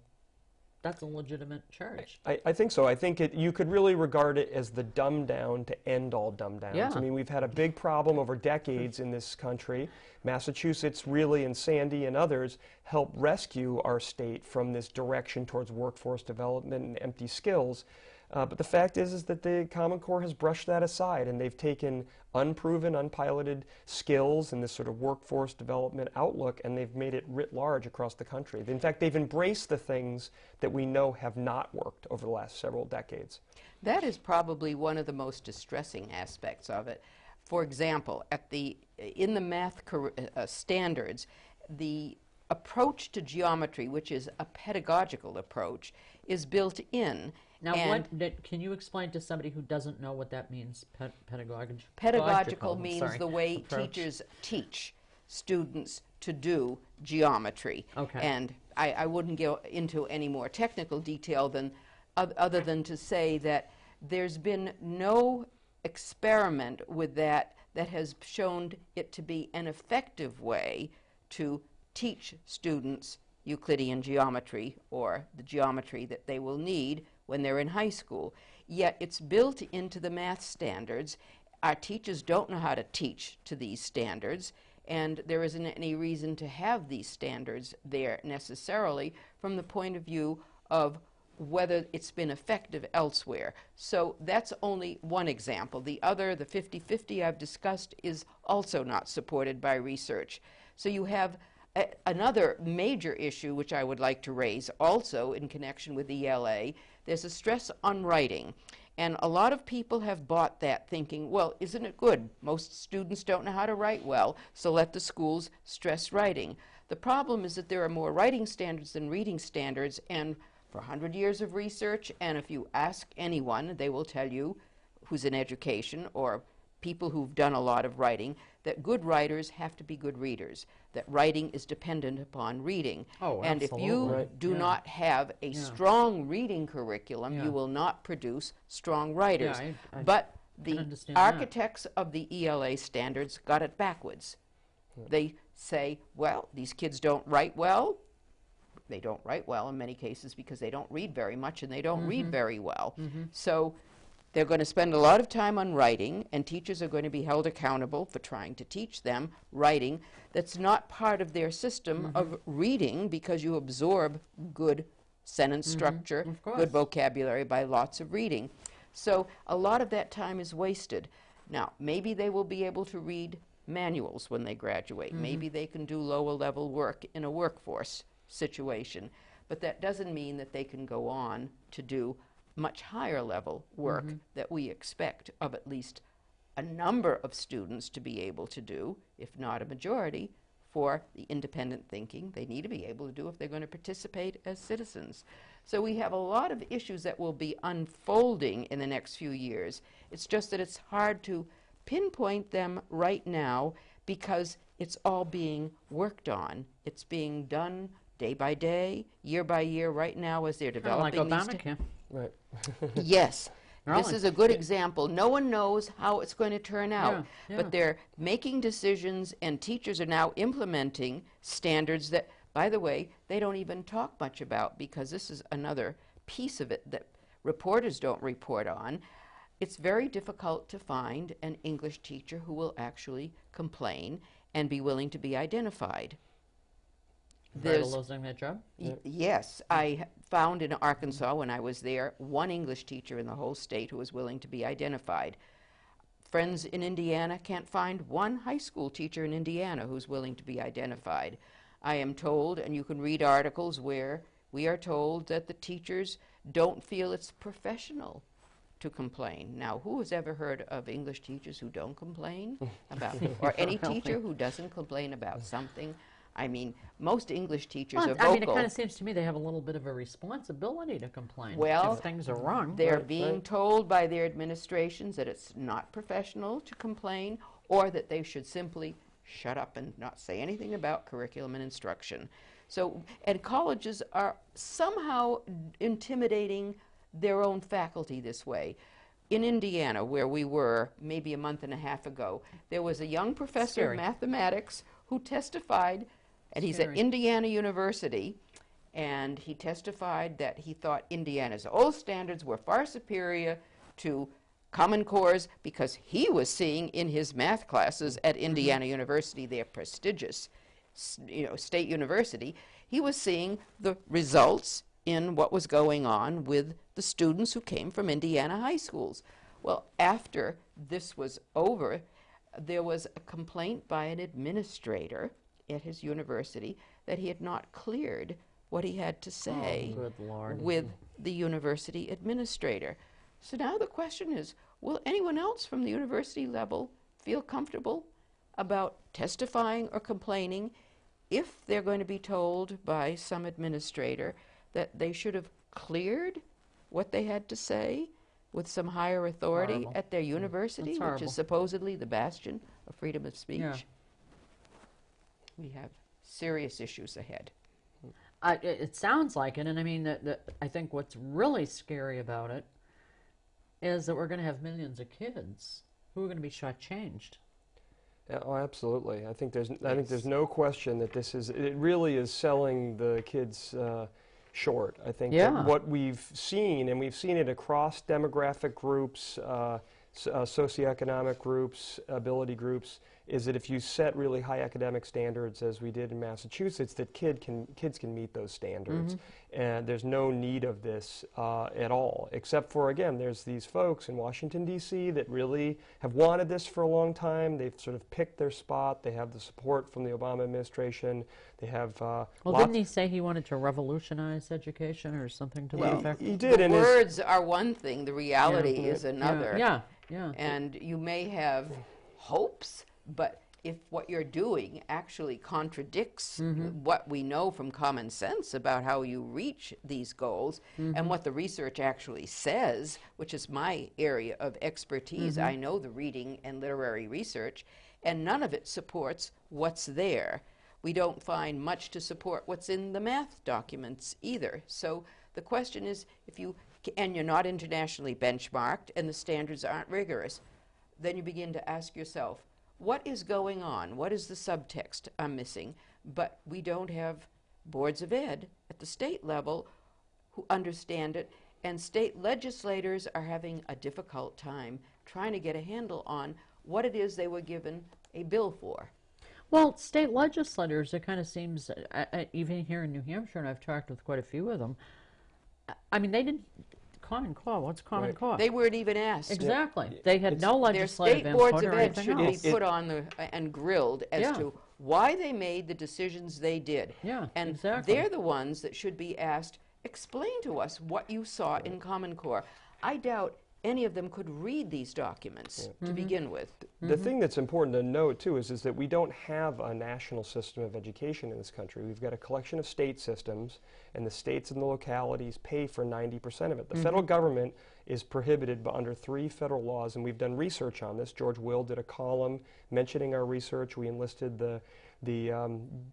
that's a legitimate charge. I think so. I think you could really regard it as the dumb down to end all dumb downs. Yeah. I mean, we've had a big problem over decades in this country. Massachusetts really, and Sandy and others, helped rescue our state from this direction towards workforce development and empty skills. But the fact is that the Common Core has brushed that aside, and they've taken unproven, unpiloted skills and this sort of workforce development outlook, and they've made it writ large across the country. In fact, they've embraced the things that we know have not worked over the last several decades. That is probably one of the most distressing aspects of it. For example, in the math standards, the approach to geometry, which is a pedagogical approach, is built in. Now, can you explain to somebody who doesn't know what that means, pedagogical? Pedagogical means the way teachers teach students to do geometry. Okay. And I wouldn't go into any more technical detail than other than to say that there's been no experiment with that has shown it to be an effective way to teach students Euclidean geometry or the geometry that they will need when they're in high school. Yet it's built into the math standards. Our teachers don't know how to teach to these standards, and there isn't any reason to have these standards there necessarily from the point of view of whether it's been effective elsewhere. So that's only one example. The other, the 50-50 I've discussed, is also not supported by research. So you have another major issue which I would like to raise also in connection with ELA. There's a stress on writing, and a lot of people have bought that thinking, well, isn't it good? Most students don't know how to write well, so let the schools stress writing. The problem is that there are more writing standards than reading standards, and for 100 years of research, and if you ask anyone, they will tell you, who's in education or people who've done a lot of writing, that good writers have to be good readers, that writing is dependent upon reading. Oh, and absolutely. if you Right. do not have a strong reading curriculum, you will not produce strong writers. Yeah, I but can the understand that. architects of the ELA standards got it backwards. They say, well, these kids don't write well. They don't write well in many cases because they don't read very much and they don't read very well. So they're going to spend a lot of time on writing, and teachers are going to be held accountable for trying to teach them writing that's not part of their system of reading, because you absorb good sentence structure, Of course. good vocabulary by lots of reading. So a lot of that time is wasted. Now, maybe they will be able to read manuals when they graduate. Maybe they can do lower level work in a workforce situation. But that doesn't mean that they can go on to do much higher level work that we expect of at least a number of students to be able to do, if not a majority, for the independent thinking they need to be able to do if they're going to participate as citizens. So we have a lot of issues that will be unfolding in the next few years. It's just that it's hard to pinpoint them right now because it's all being worked on. It's being done day by day, year by year, right now as they're developing Like these. Obamacare. Right. Yes. This Really? is a good example. No one knows how it's going to turn out, Yeah. but they're making decisions, and teachers are now implementing standards that, by the way, they don't even talk much about, because this is another piece of it that reporters don't report on. It's very difficult to find an English teacher who will actually complain and be willing to be identified. Afraid of losing their job? Yes, I found in Arkansas when I was there one English teacher in the whole state who was willing to be identified. Friends in Indiana can't find one high school teacher in Indiana who's willing to be identified. I am told, and you can read articles where we are told that the teachers don't feel it's professional to complain. Now, who has ever heard of English teachers who don't complain about, or any teacher who doesn't complain about something? I mean, most English teachers are vocal. I mean, it kind of seems to me they have a little bit of a responsibility to complain Well, if things are wrong. They're being told by their administrations that it's not professional to complain, or that they should simply shut up and not say anything about curriculum and instruction. So, and colleges are somehow intimidating their own faculty this way. In Indiana, where we were maybe a month and a half ago, there was a young professor of mathematics who testified, and he's at Indiana University, and he testified that he thought Indiana's old standards were far superior to Common Core's because he was seeing in his math classes at Indiana University, their prestigious, state university, he was seeing the results in what was going on with the students who came from Indiana high schools. Well, after this was over, there was a complaint by an administrator at his university that he had not cleared what he had to say with the university administrator. So now the question is, will anyone else from the university level feel comfortable about testifying or complaining if they're going to be told by some administrator that they should have cleared what they had to say with some higher authority at their university, which is supposedly the bastion of freedom of speech? Yeah. We have serious issues ahead. It sounds like it, and I mean, I think what's really scary about it is that we're going to have millions of kids who are going to be shortchanged. Yeah, oh, absolutely. I think there's no question that it really is selling the kids short. I think that what we've seen, and we've seen it across demographic groups, socioeconomic groups, ability groups, is that if you set really high academic standards, as we did in Massachusetts, that kids can meet those standards. And there's no need of this at all, except for, again, there's these folks in Washington, D.C. that really have wanted this for a long time. They've sort of picked their spot. They have the support from the Obama administration. They have well, didn't he say he wanted to revolutionize education or something to that effect? He did. The words are one thing. The reality is another. Yeah. And you may have hopes, but if what you're doing actually contradicts what we know from common sense about how you reach these goals and what the research actually says, which is my area of expertise, I know the reading and literary research, and none of it supports what's there. We don't find much to support what's in the math documents either. So the question is, and you're not internationally benchmarked and the standards aren't rigorous, then you begin to ask yourself, what is going on? What is the subtext I'm missing? But we don't have boards of ed at the state level who understand it, and state legislators are having a difficult time trying to get a handle on what it is they were given a bill for. Well, state legislators, it kind of seems, even here in New Hampshire, and I've talked with quite a few of them, I mean, they didn't, Common Core, what's Common Core? They weren't even asked. Exactly. They had no legislative input or anything else. Their state boards of ed should be put on and grilled as to why they made the decisions they did. Yeah, and exactly. They're the ones that should be asked, explain to us what you saw in Common Core. I doubt any of them could read these documents to begin with. The thing that's important to note, too, is that we don't have a national system of education in this country. We've got a collection of state systems, and the states and the localities pay for 90% of it. The federal government is prohibited under 3 federal laws, and we've done research on this. George Will did a column mentioning our research. We enlisted the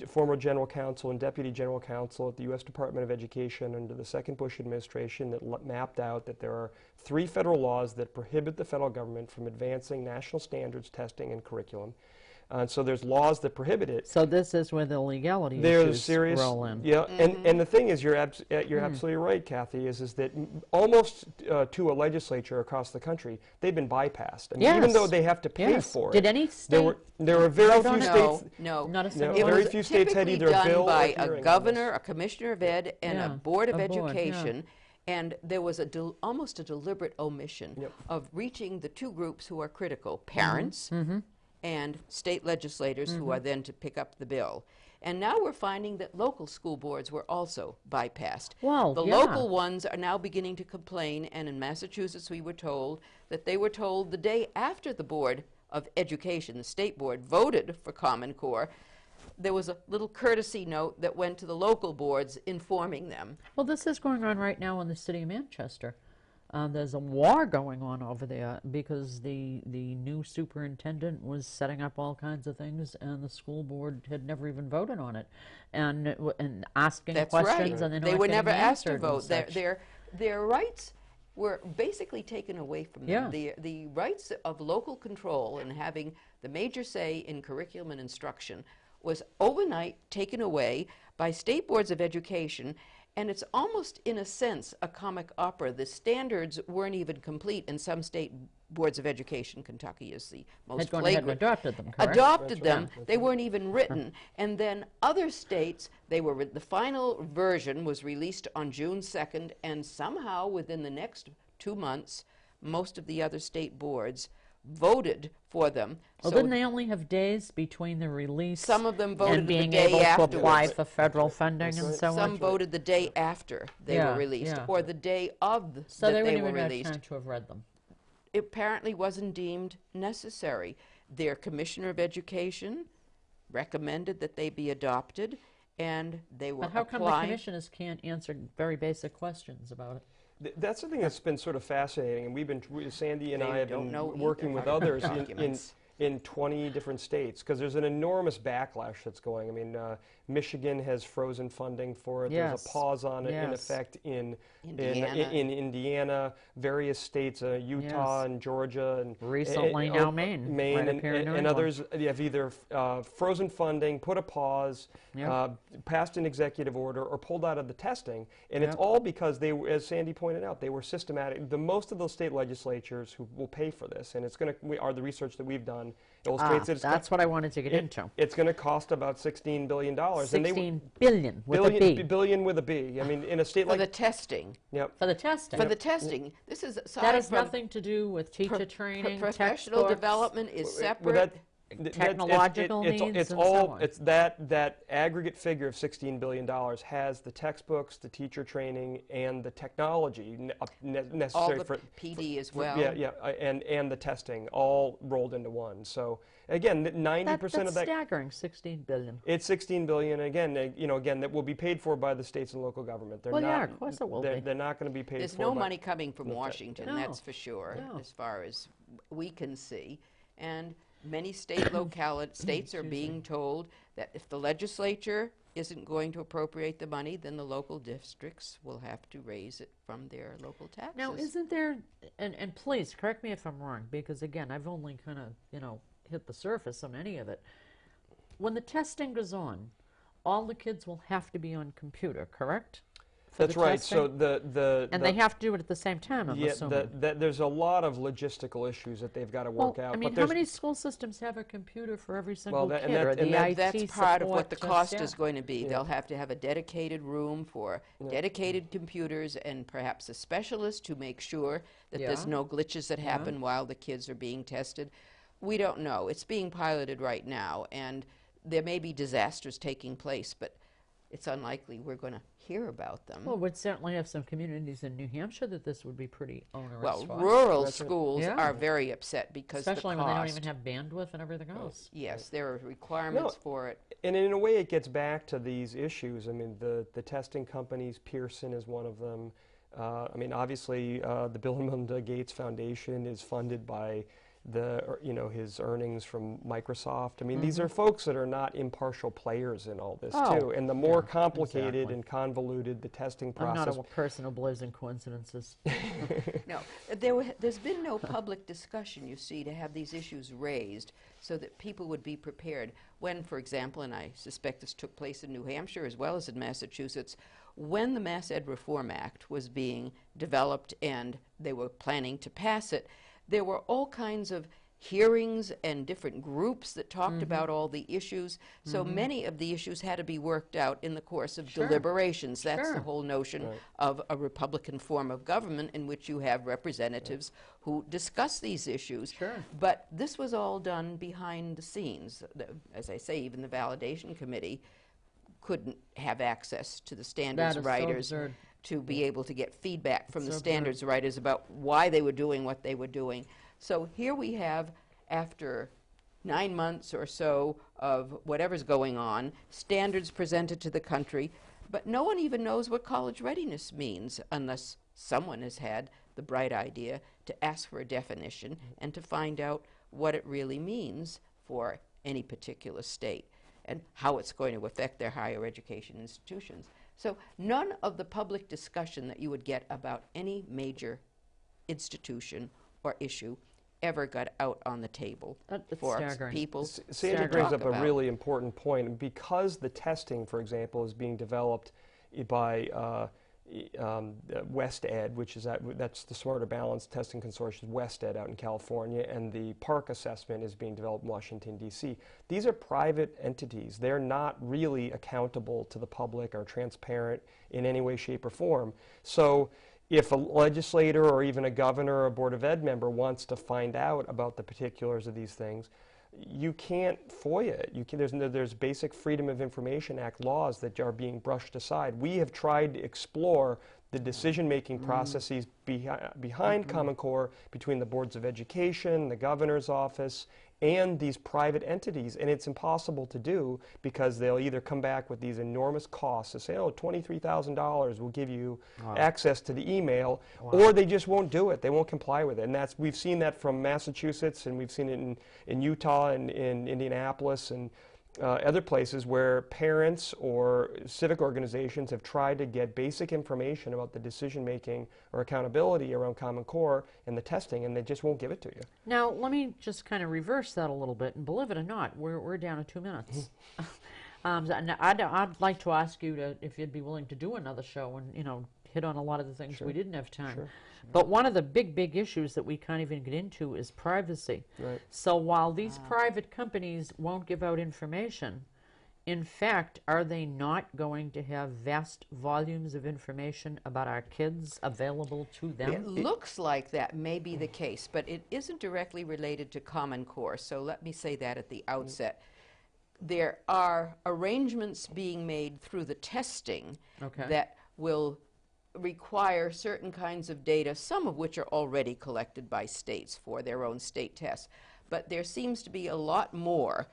former general counsel and deputy general counsel at the U.S. Department of Education under the second Bush administration that mapped out that there are 3 federal laws that prohibit the federal government from advancing national standards, testing, and curriculum. So there's laws that prohibit it. So this is where the legality There's issues serious, roll in. yeah, and the thing is, you're absolutely right, Kathy, is that almost to a legislature across the country, they've been bypassed. I mean, even though Yes. they have to pay Yes. for it. Did any state there were very vote few on it? states. No, Not a No, single it one? very was few states had typically either a done bill or by a hearing a on governor, this. a commissioner of ed, and Yeah, a board of a board, yeah. education, and there was almost a deliberate omission Yep. of reaching the two groups who are critical, parents and state legislators who are then to pick up the bill. And now we're finding that local school boards were also bypassed. Well, the yeah. local ones are now beginning to complain, and in Massachusetts we were told that they were told the day after the Board of Education, the state board, voted for Common Core, there was a little courtesy note that went to the local boards informing them. Well, this is going on right now in the city of Manchester. There's a war going on over there because the new superintendent was setting up all kinds of things, and the school board had never even voted on it, and asking That's questions, right. and they're They not were getting never asked to answered and vote. such. Their rights were basically taken away from them. Yeah. The rights of local control and having the major say in curriculum and instruction was overnight taken away by state boards of education, and it's almost, in a sense, a comic opera. The standards weren't even complete in some state boards of education. Kentucky is the most Had gone ahead and flagrant. adopted them, correct? Adopted them. They weren't even written. And then other states, the final version was released on June 2nd, and somehow within the next 2 months, most of the other state boards voted for them. Well, So didn't they only have days between the release some of them voted and the being day able to afterwards. apply for federal funding and right. so some on? voted the day after they Yeah, were released, yeah. or the day of So that they they wouldn't were even have released. time to have read them. It apparently wasn't deemed necessary. Their commissioner of education recommended that they be adopted, and they were But how come the applying. commissioners can't answer very basic questions about it? That's the thing that's been sort of fascinating, and Sandy and They I have don't been know working either with how to others read documents. in 20 different states, because there's an enormous backlash that's going. I mean, Michigan has frozen funding for it. There's Yes. a pause on it in Yes. effect in Indiana. in Indiana, various states, Utah Yes. and Georgia, and Recently now Maine, Maine right up here in New and England. others have either frozen funding, put a pause, Yep. passed an executive order, or pulled out of the testing. And it's Yep. all because they, as Sandy pointed out, they were systematic. Most of those state legislatures who will pay for this, and it's going to, the research that we've done illustrates that it's That's what I wanted to get into. it's going to cost about $16 billion. And they 16 billion with a B. billion with a B. I mean, in a state For like the testing. yep. For the testing. For the testing. This is That aside has from nothing to do with teacher training, professional textbooks. development is Well, separate. Technological needs it's and all so on. it's that aggregate figure of $16 billion has the textbooks, the teacher training, and the technology all necessary the for PD as well. and the testing all rolled into one. So again, 90% That's of that staggering, 16 billion. it's $16 billion. Again, again that will be paid for by the states and local government. They're Well, not, yeah, of course it will be. They're not going to be paid There's for. no by- money coming from Washington, No. that's for sure, No. as far as we can see. And many states are being told that if the legislature isn't going to appropriate the money, then the local districts will have to raise it from their local taxes. Now, isn't there, and please correct me if I'm wrong, because again, I've only kind of, hit the surface on any of it. When the testing goes on, all the kids will have to be on computer, correct? For That's the right. testing? So the And they have to do it at the same time, I'm assuming. there's a lot of logistical issues that they've got to work out. I mean, but how there's- many school systems have a computer for every single that- and kid, that- or and the that- IT That's part of what the support cost just is yet? going to be. They'll have to have a dedicated room for dedicated computers and perhaps a specialist to make sure that there's Yeah. no glitches that happen while the kids are being tested. We don't know. It's being piloted right now, and there may be disasters taking place, but it's unlikely we're going to hear about them. Well, we'd certainly have some communities in New Hampshire that this would be pretty onerous Well, for. rural That's right. schools Yeah. are very upset because Especially the when cost. they don't even have bandwidth and everything else. Yes, there are requirements No. for it. And in a way, it gets back to these issues. I mean, the testing companies, Pearson is one of them. I mean, obviously, the Bill and Melinda Gates Foundation is funded by his earnings from Microsoft. I mean, these are folks that are not impartial players in all this Oh, too. And the more yeah, complicated exactly. and convoluted the testing I'm process. not a person who believes in coincidences. No, there's been no public discussion, you see, to have these issues raised so that people would be prepared. When, for example, and I suspect this took place in New Hampshire as well as in Massachusetts, when the Mass Ed Reform Act was being developed and they were planning to pass it, there were all kinds of hearings and different groups that talked about all the issues. So many of the issues had to be worked out in the course of deliberations. That's the whole notion of a Republican form of government in which you have representatives who discuss these issues. But this was all done behind the scenes. As I say, even the validation committee couldn't have access to the standards writers to be able to get feedback from the standards writers about why they were doing what they were doing. So here we have, after 9 months or so of whatever's going on, standards presented to the country, but no one even knows what college readiness means unless someone has had the bright idea to ask for a definition and to find out what it really means for any particular state and how it's going to affect their higher education institutions. So none of the public discussion that you would get about any major institution or issue ever got out on the table for people Sandra to brings talk up a about. really important point. Because the testing, for example, is being developed by West Ed, which is that's the Smarter Balance Testing Consortium, West Ed out in California, and the Park Assessment is being developed in Washington, D.C. These are private entities. They're not really accountable to the public or transparent in any way, shape, or form. So if a legislator or even a governor or a Board of Ed member wants to find out about the particulars of these things, you can't FOIA it. There's Basic Freedom of Information Act laws that are being brushed aside. We have tried to explore the decision-making processes behind Common Core between the boards of education, the governor's office, and these private entities, and it's impossible to do because they'll either come back with these enormous costs to say, oh, $23,000 will give you access to the email, or they just won't do it. They won't comply with it, and we've seen that from Massachusetts, and we've seen it in Utah and in Indianapolis and other places where parents or civic organizations have tried to get basic information about the decision-making or accountability around Common Core and the testing, and they just won't give it to you. Now, let me just kind of reverse that a little bit, and believe it or not, we're down to 2 minutes. And I'd like to ask you if you'd be willing to do another show and, hit on a lot of the things we didn't have time. But one of the big issues that we can't even get into is privacy. So while these private companies won't give out information, in fact, are they not going to have vast volumes of information about our kids available to them? It looks like that may be the case, but it isn't directly related to Common Core. So let me say that at the outset. There are arrangements being made through the testing that will require certain kinds of data, some of which are already collected by states for their own state tests. But there seems to be a lot more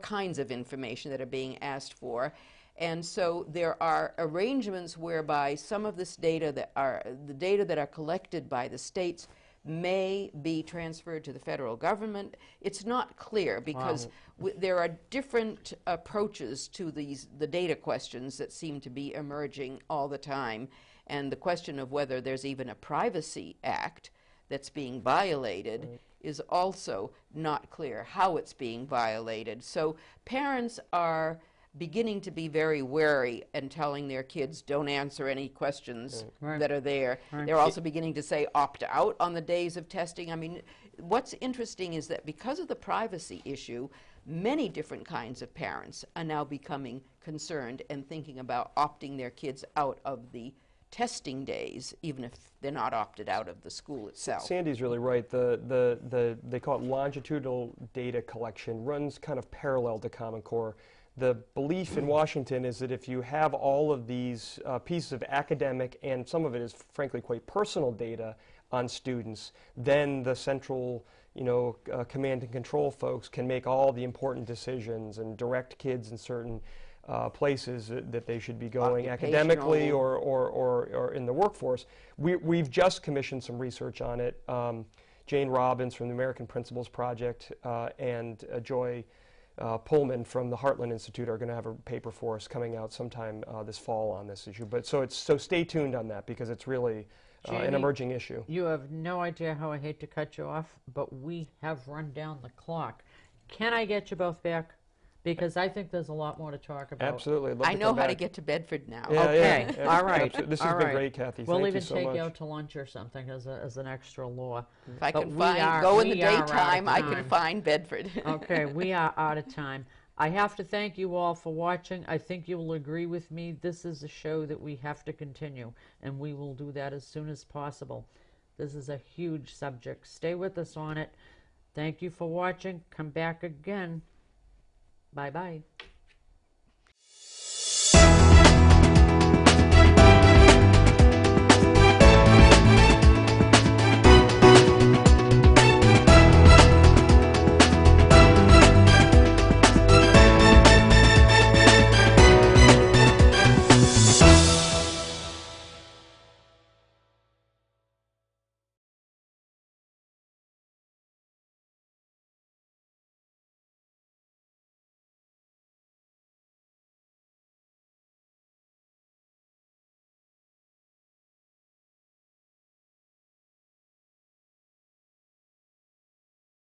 kinds of information that are being asked for. And so there are arrangements whereby some of this data that are collected by the states may be transferred to the federal government. It's not clear because there are different approaches to the data questions that seem to be emerging all the time. And the question of whether there's even a Privacy Act that's being violated is also not clear how it's being violated. So parents are beginning to be very wary and telling their kids don't answer any questions that are there. They're also beginning to say opt out on the days of testing. I mean, what's interesting is that because of the privacy issue, many different kinds of parents are now becoming concerned and thinking about opting their kids out of the testing days, even if they're not opted out of the school itself. Sandy's really right. They call it longitudinal data collection, runs kind of parallel to Common Core. The belief in Washington is that if you have all of these pieces of academic, and some of it is frankly quite personal data on students, then the central command and control folks can make all the important decisions and direct kids in certain places that they should be going academically or in the workforce. We've just commissioned some research on it. Jane Robbins from the American Principles Project and Joy Pullman from the Heartland Institute are going to have a paper for us coming out sometime this fall on this issue. But so stay tuned on that because it's really an emerging issue. You have no idea how I hate to cut you off, but we have run down the clock. Can I get you both back? Because I think there's a lot more to talk about. Absolutely. I know how to get to Bedford now. Yeah, Okay, yeah, all right. absolutely. This has been great, Kathy. We'll Thank even you so take much. you out to lunch or something as an extra law. If I But can we are- go in the we are out of daytime, I can time. find Bedford. Okay, we are out of time. I have to thank you all for watching. I think you will agree with me. This is a show that we have to continue, and we will do that as soon as possible. This is a huge subject. Stay with us on it. Thank you for watching. Come back again. Bye-bye.